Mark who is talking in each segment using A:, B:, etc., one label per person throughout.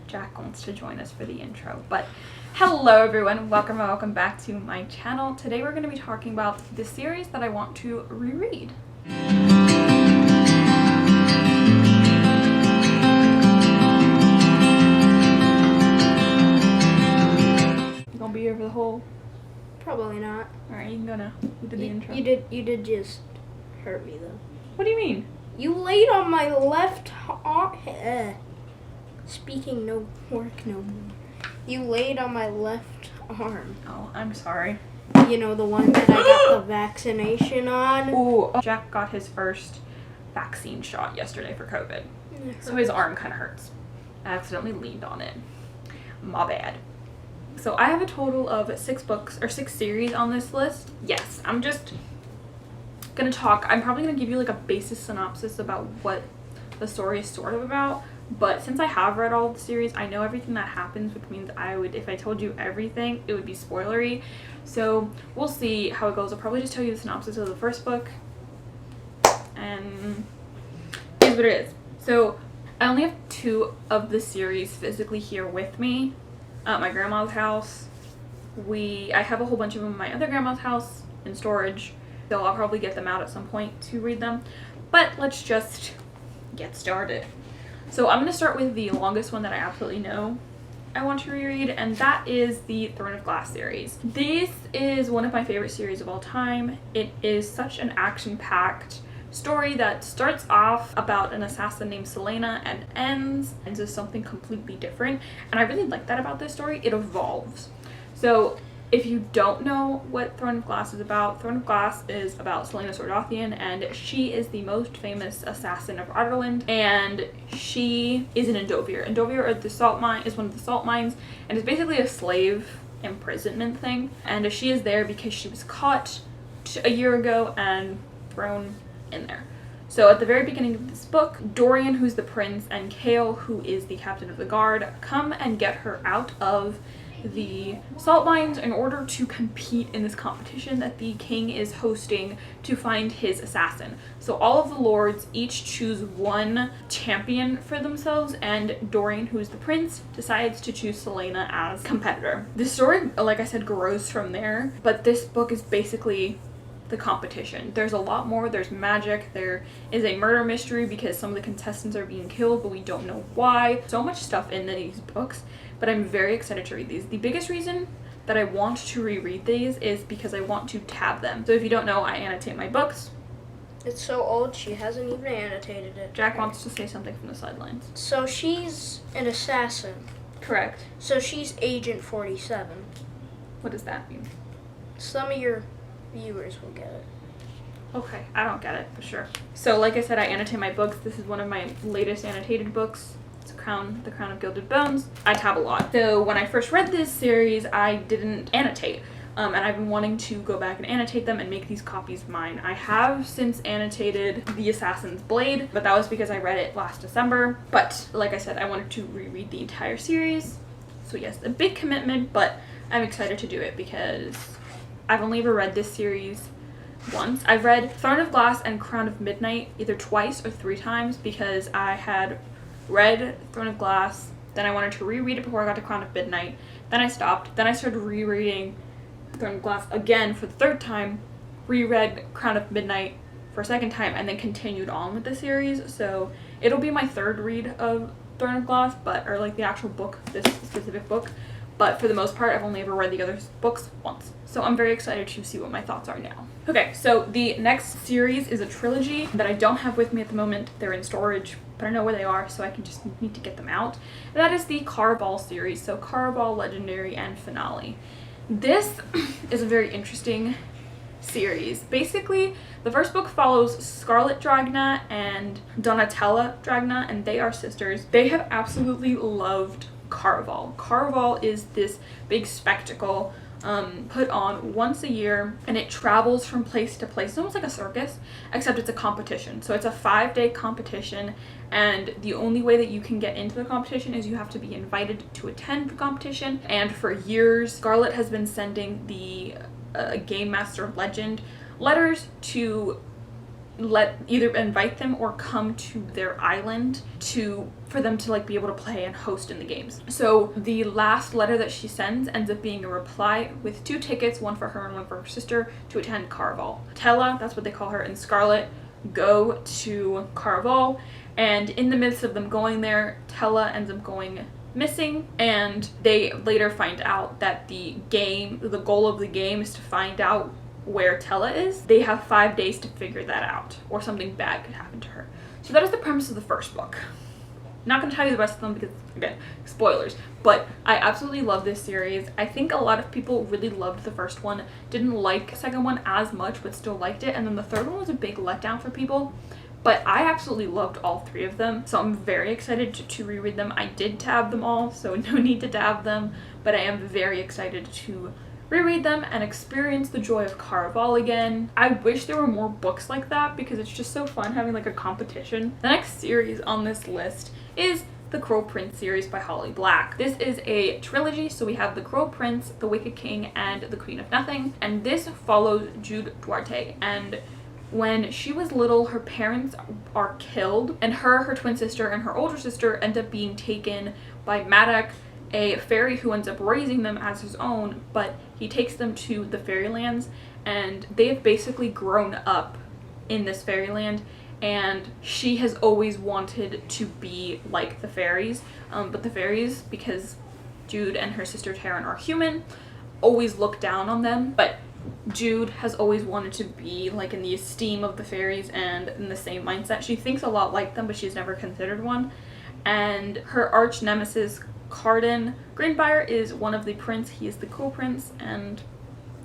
A: Jack wants to join us for the intro. But hello everyone, welcome back to my channel. Today we're going to be talking about the series that I want to reread. You gonna be here for the whole?
B: Probably not.
A: Alright, you can go now. You did the intro.
B: You did just hurt me though.
A: What do you mean?
B: You laid on my left arm. Speaking no work no more. You laid on my left arm.
A: Oh, I'm sorry.
B: You know, the one that I got the vaccination on?
A: Ooh, Jack got his first vaccine shot yesterday for COVID. So his arm kind of hurts. I accidentally leaned on it. My bad. So I have a total of 6 books, or 6 series on this list. Yes, I'm just gonna talk. I'm probably gonna give you like a basic synopsis about what the story is sort of about. But since I have read all the series, I know everything that happens, which means if I told you everything, it would be spoilery. So we'll see how it goes. I'll probably just tell you the synopsis of the first book. And here's what it is. So I only have 2 of the series physically here with me at my grandma's house. I have a whole bunch of them in my other grandma's house in storage. So I'll probably get them out at some point to read them. But let's just get started. So I'm going to start with the longest one that I absolutely know I want to reread, and that is the Throne of Glass series. This is one of my favorite series of all time. It is such an action-packed story that starts off about an assassin named Selena and ends with something completely different. And I really like that about this story. It evolves. So if you don't know what Throne of Glass is about, Throne of Glass is about Selena Sordothian, and she is the most famous assassin of Ireland, and she is an Endovier. Endovier is one of the salt mines, and it's basically a slave imprisonment thing. And she is there because she was caught a year ago and thrown in there. So at the very beginning of this book, Dorian, who's the prince, and Kale, who is the captain of the guard, come and get her out of the salt mines in order to compete in this competition that the king is hosting to find his assassin. So all of the lords each choose one champion for themselves, and Dorian, who is the prince, decides to choose Selena as competitor. The story, like I said, grows from there, but this book is basically the competition. There's a lot more. There's magic. There is a murder mystery because some of the contestants are being killed, but we don't know why. So much stuff in these books, but I'm very excited to read these. The biggest reason that I want to reread these is because I want to tab them. So if you don't know, I annotate my books.
B: It's so old, she hasn't even annotated it.
A: Jack wants to say something from the sidelines.
B: So she's an assassin.
A: Correct.
B: So she's Agent 47.
A: What does that mean?
B: Some of your viewers will get it.
A: Okay, I don't get it, but sure. So like I said, I annotate my books. This is one of my latest annotated books. It's The Crown of Gilded Bones. I tab a lot. So when I first read this series, I didn't annotate. And I've been wanting to go back and annotate them and make these copies mine. I have since annotated The Assassin's Blade, but that was because I read it last December. But like I said, I wanted to reread the entire series. So yes, a big commitment, but I'm excited to do it because I've only ever read this series once. I've read Throne of Glass and Crown of Midnight either twice or 3 times because I had read Throne of Glass, then I wanted to reread it before I got to Crown of Midnight, then I stopped, then I started rereading Throne of Glass again for the 3rd time, reread Crown of Midnight for a 2nd time, and then continued on with the series. So it'll be my 3rd read of Throne of Glass, or like the actual book, this specific book. But for the most part, I've only ever read the other books once. So I'm very excited to see what my thoughts are now. Okay, so the next series is a trilogy that I don't have with me at the moment. They're in storage, but I know where they are, so I can just need to get them out. And that is the Carball series, so Carball, Legendary, and Finale. This is a very interesting series. Basically, the first book follows Scarlet Dragna and Donatella Dragna, and they are sisters. They have absolutely loved Caraval. Caraval is this big spectacle put on once a year, and it travels from place to place. It's almost like a circus, except it's a competition. So it's a 5-day competition, and the only way that you can get into the competition is you have to be invited to attend the competition. And for years, Scarlet has been sending the Game Master Legend letters to either invite them or come to their island for them to like be able to play and host in the games. So the last letter that she sends ends up being a reply with 2 tickets, one for her and one for her sister, to attend Caraval. Tella, that's what they call her, and Scarlet go to Caraval, and in the midst of them going there, Tella ends up going missing, and they later find out that the goal of the game is to find out where Tella is. They have 5 days to figure that out, or something bad could happen to her. So that is the premise of the first book. Not going to tell you the rest of them because, again, spoilers. But I absolutely love this series. I think a lot of people really loved the first one, didn't like the second one as much, but still liked it. And then the third one was a big letdown for people. But I absolutely loved all 3 of them, so I'm very excited to reread them. I did tab them all, so no need to tab them, but I am very excited to reread them and experience the joy of Caraval again. I wish there were more books like that because it's just so fun having like a competition. The next series on this list is the Cruel Prince series by Holly Black. This is a trilogy, so we have the Cruel Prince, the Wicked King, and the Queen of Nothing, and this follows Jude Duarte. And when she was little, her parents are killed, and her twin sister, and her older sister end up being taken by Maddox, a fairy who ends up raising them as his own, but he takes them to the fairylands, and they have basically grown up in this fairyland, and she has always wanted to be like the fairies, but the fairies, because Jude and her sister Taryn are human, always look down on them. But Jude has always wanted to be like in the esteem of the fairies and in the same mindset. She thinks a lot like them, but she's never considered one. And her arch nemesis Carden Greenbrier is one of the prince. He is the Cruel Prince, and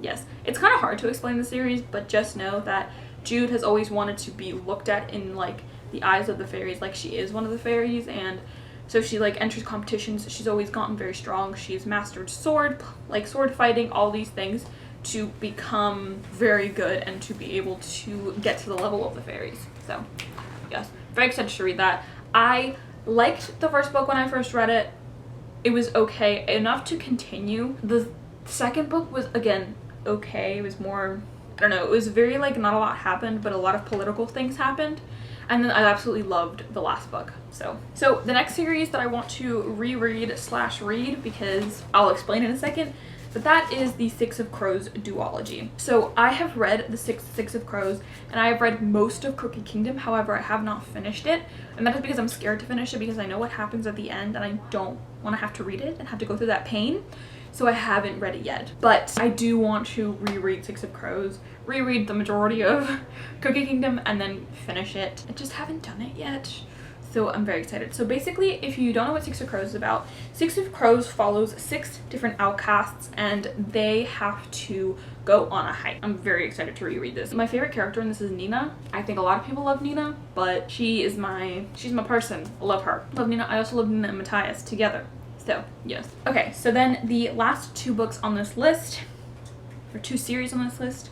A: yes, it's kind of hard to explain the series, but just know that Jude has always wanted to be looked at in like the eyes of the fairies, like she is one of the fairies, and so she like enters competitions. She's always gotten very strong. She's mastered sword fighting, all these things, to become very good and to be able to get to the level of the fairies. So yes, very excited to read that. I liked the first book when I first read it. It was okay, enough to continue. The second book was, again, okay. It was more, I don't know, it was very like not a lot happened, but a lot of political things happened. And then I absolutely loved the last book. So the next series that I want to reread / read, because I'll explain in a second, but that is the Six of Crows duology. So I have read the Six of Crows, and I have read most of Crooked Kingdom. However, I have not finished it, and that is because I'm scared to finish it because I know what happens at the end, and I don't want to have to read it and have to go through that pain. So I haven't read it yet, but I do want to reread Six of Crows, reread the majority of Crooked Kingdom, and then finish it. I just haven't done it yet. So I'm very excited. So basically, if you don't know what Six of Crows is about, Six of Crows follows 6 different outcasts, and they have to go on a hike. I'm very excited to reread this. My favorite character in this is Nina. I think a lot of people love Nina, but she's my person. I love her. Love Nina. I also love Nina and Matthias together. So yes. Okay, so then the last 2 books on this list, or 2 series on this list,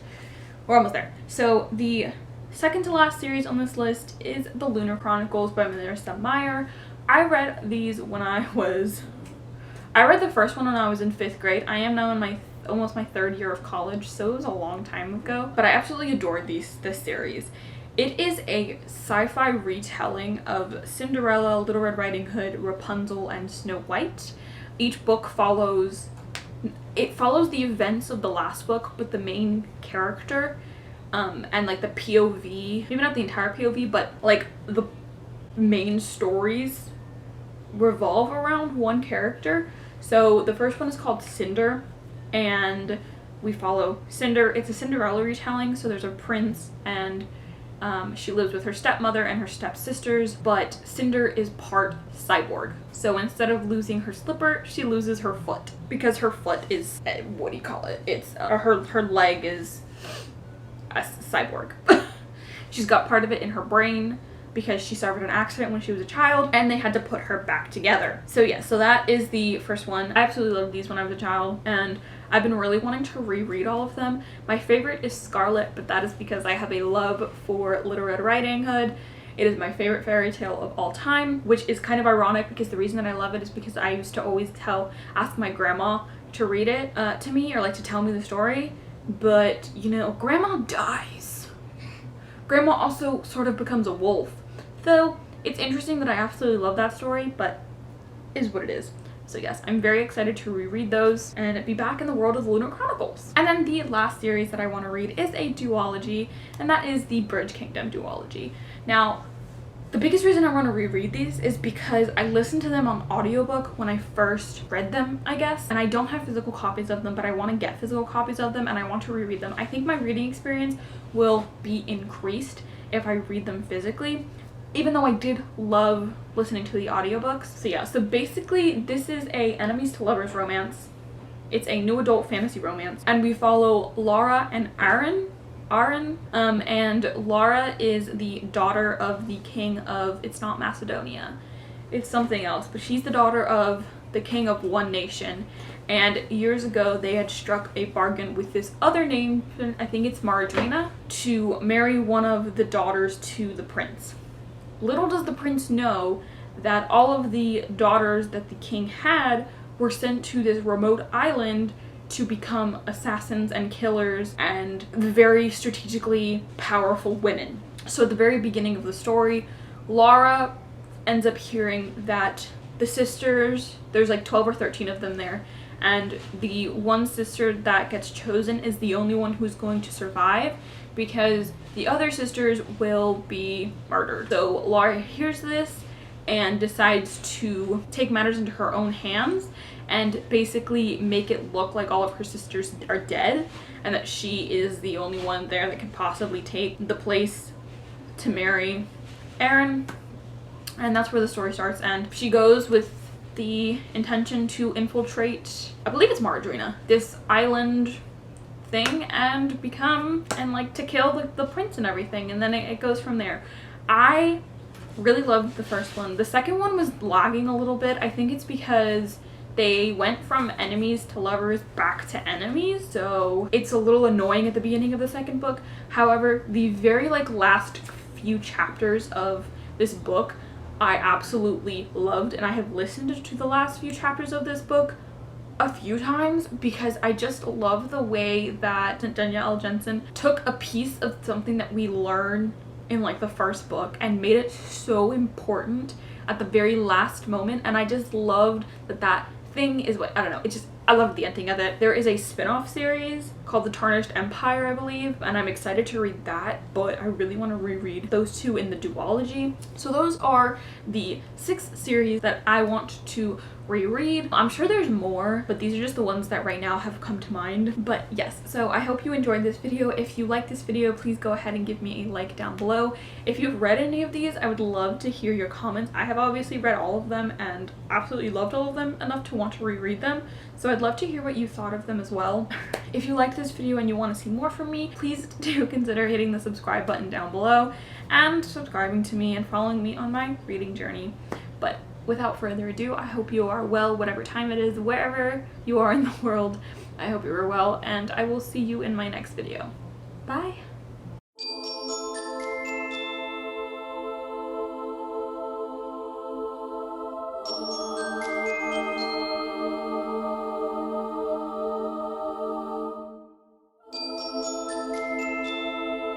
A: we're almost there. So the second to last series on this list is the Lunar Chronicles by Marissa Meyer. I read these when I read the first one when I was in 5th grade. I am now in almost my 3rd year of college, so it was a long time ago. But I absolutely adored this series. It is a sci-fi retelling of Cinderella, Little Red Riding Hood, Rapunzel, and Snow White. Each book follows the events of the last book, but the main character and like the POV, maybe not the entire POV, but like the main stories revolve around one character. So the first one is called Cinder, and we follow Cinder. It's a Cinderella retelling, so there's a prince, and she lives with her stepmother and her stepsisters, but Cinder is part cyborg. So instead of losing her slipper, she loses her foot, because her foot is, what do you call it? It's her leg is a cyborg. She's got part of it in her brain because she suffered an accident when she was a child, and they had to put her back together. So yeah, so that is the first one. I absolutely loved these when I was a child, and I've been really wanting to reread all of them. My favorite is Scarlet, but that is because I have a love for Little Red Riding Hood. It is my favorite fairy tale of all time, which is kind of ironic because the reason that I love it is because I used to always ask my grandma to read it to me, or like to tell me the story. But, you know, grandma dies. Grandma also sort of becomes a wolf. Though, it's interesting that I absolutely love that story, but is what it is. So yes, I'm very excited to reread those and be back in the world of the Lunar Chronicles. And then the last series that I want to read is a duology, and that is the Bridge Kingdom duology. Now, the biggest reason I want to reread these is because I listened to them on audiobook when I first read them, I guess. And I don't have physical copies of them, but I want to get physical copies of them and I want to reread them. I think my reading experience will be increased if I read them physically, even though I did love listening to the audiobooks. So yeah, so basically this is a enemies to lovers romance. It's a new adult fantasy romance, and we follow Laura and Aaron. And Laura is the daughter of the king of, it's not Macedonia, it's something else, but she's the daughter of the king of one nation. And years ago they had struck a bargain with this other name, I think it's Maradrina, to marry one of the daughters to the prince. Little does the prince know that all of the daughters that the king had were sent to this remote island to become assassins and killers and very strategically powerful women. So at the very beginning of the story, Laura ends up hearing that the sisters, there's like 12 or 13 of them there, and the one sister that gets chosen is the only one who's going to survive because the other sisters will be murdered. So Laura hears this and decides to take matters into her own hands and basically make it look like all of her sisters are dead and that she is the only one there that can possibly take the place to marry Aaron. And that's where the story starts, and she goes with the intention to infiltrate, I believe it's Maradrina, this island thing, and become, and like to kill the prince and everything, and then it goes from there. I really loved the first one. The second one was lagging a little bit. I think it's because they went from enemies to lovers back to enemies, so it's a little annoying at the beginning of the second book. However, the very like last few chapters of this book I absolutely loved, and I have listened to the last few chapters of this book a few times because I just love the way that Danielle Jensen took a piece of something that we learn in like the first book and made it so important at the very last moment. And I just loved that thing is what, I don't know, it just, I love the ending of it. There is a spin-off series called The Tarnished Empire, I believe, and I'm excited to read that, but I really want to reread those two in the duology. So those are the 6 series that I want to reread. I'm sure there's more, but these are just the ones that right now have come to mind. But yes, so I hope you enjoyed this video. If you like this video, please go ahead and give me a like down below. If you've read any of these, I would love to hear your comments. I have obviously read all of them and absolutely loved all of them enough to want to reread them, so I'd love to hear what you thought of them as well. If you liked this video and you want to see more from me, please do consider hitting the subscribe button down below and subscribing to me and following me on my reading journey. But without further ado, I hope you are well, whatever time it is, wherever you are in the world. I hope you are well, and I will see you in my next video. Bye!